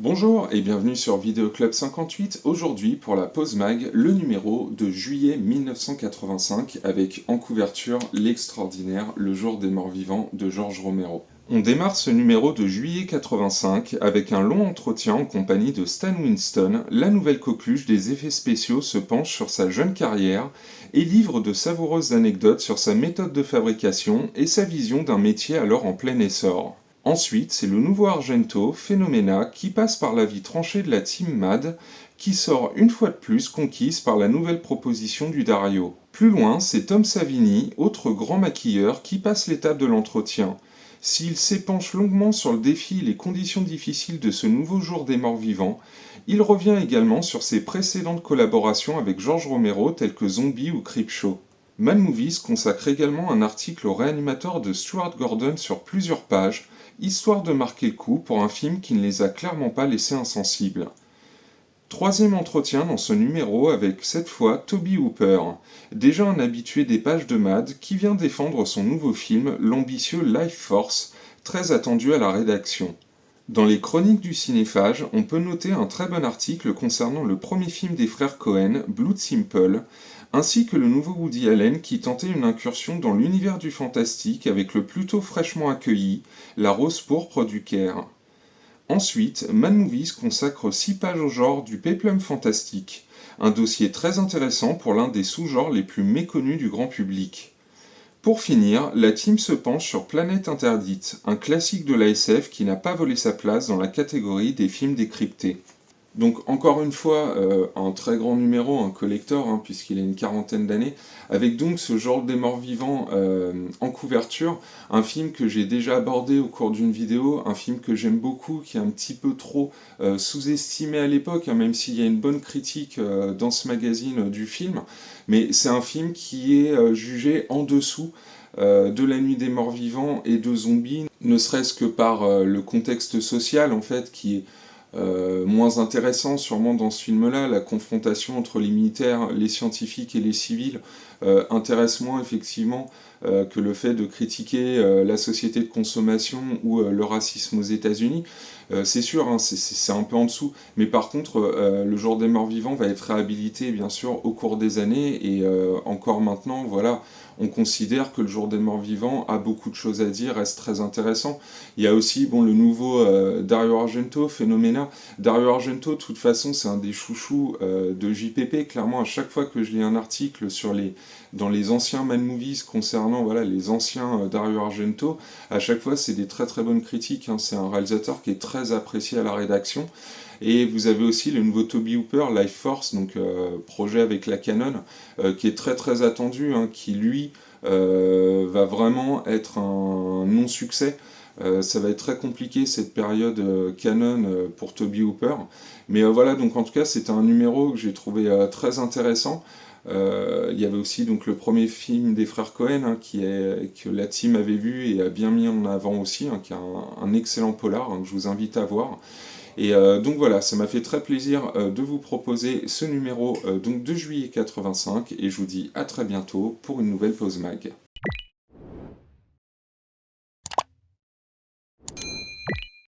Bonjour et bienvenue sur Vidéo Club 58. Aujourd'hui pour la pause mag, le numéro de juillet 1985 avec en couverture l'extraordinaire Le Jour des Morts Vivants de George Romero. On démarre ce numéro de juillet 85 avec un long entretien en compagnie de Stan Winston. La nouvelle coqueluche des effets spéciaux se penche sur sa jeune carrière et livre de savoureuses anecdotes sur sa méthode de fabrication et sa vision d'un métier alors en plein essor. Ensuite, c'est le nouveau Argento, Phenomena, qui passe par la vie tranchée de la Team Mad, qui sort une fois de plus conquise par la nouvelle proposition du Dario. Plus loin, c'est Tom Savini, autre grand maquilleur, qui passe l'étape de l'entretien. S'il s'épanche longuement sur le défi et les conditions difficiles de ce nouveau jour des morts vivants, il revient également sur ses précédentes collaborations avec George Romero telles que Zombie ou Creepshow. Mad Movies consacre également un article au réanimateur de Stuart Gordon sur plusieurs pages, histoire de marquer le coup pour un film qui ne les a clairement pas laissés insensibles. Troisième entretien dans ce numéro avec cette fois Toby Hooper, déjà un habitué des pages de Mad qui vient défendre son nouveau film, l'ambitieux Life Force, très attendu à la rédaction. Dans les chroniques du cinéphage, on peut noter un très bon article concernant le premier film des frères Cohen, Blood Simple, ainsi que le nouveau Woody Allen qui tentait une incursion dans l'univers du fantastique avec le plutôt fraîchement accueilli La Rose pourpre du Caire. Ensuite, Mad Movies consacre 6 pages au genre du péplum fantastique, un dossier très intéressant pour l'un des sous-genres les plus méconnus du grand public. Pour finir, la team se penche sur Planète Interdite, un classique de la SF qui n'a pas volé sa place dans la catégorie des films décryptés. Donc encore une fois, un très grand numéro, un collector, puisqu'il a une quarantaine d'années, avec donc ce genre des morts vivants en couverture, un film que j'ai déjà abordé au cours d'une vidéo, un film que j'aime beaucoup, qui est un petit peu trop sous-estimé à l'époque, même s'il y a une bonne critique dans ce magazine du film, mais c'est un film qui est jugé en dessous de La Nuit des Morts Vivants et de Zombies, ne serait-ce que par le contexte social en fait qui est moins intéressant sûrement dans ce film-là. La confrontation entre les militaires, les scientifiques et les civils intéresse moins effectivement que le fait de critiquer la société de consommation ou le racisme aux États-Unis. C'est sûr, c'est un peu en dessous, mais par contre, le jour des morts vivants va être réhabilité bien sûr au cours des années et encore maintenant, voilà, on considère que le jour des morts vivants a beaucoup de choses à dire, reste très intéressant. Il y a aussi bon, le nouveau Dario Argento, Phenomena. Dario Argento, de toute façon, c'est un des chouchous de JPP. Clairement, à chaque fois que je lis un article dans les anciens Mad Movies concernant voilà, les anciens Dario Argento, à chaque fois, c'est des très très bonnes critiques. C'est un réalisateur qui est très apprécié à la rédaction. Et vous avez aussi le nouveau Toby Hooper, Life Force, donc projet avec la Canon, qui est très très attendu, qui lui va vraiment être un non-succès. Ça va être très compliqué cette période Canon pour Toby Hooper. Mais voilà, donc en tout cas, c'était un numéro que j'ai trouvé très intéressant. Il y avait aussi donc le premier film des frères Cohen que la team avait vu et a bien mis en avant aussi, qui est un excellent polar que je vous invite à voir. Et donc voilà, ça m'a fait très plaisir de vous proposer ce numéro donc de juillet 85 et je vous dis à très bientôt pour une nouvelle pause mag.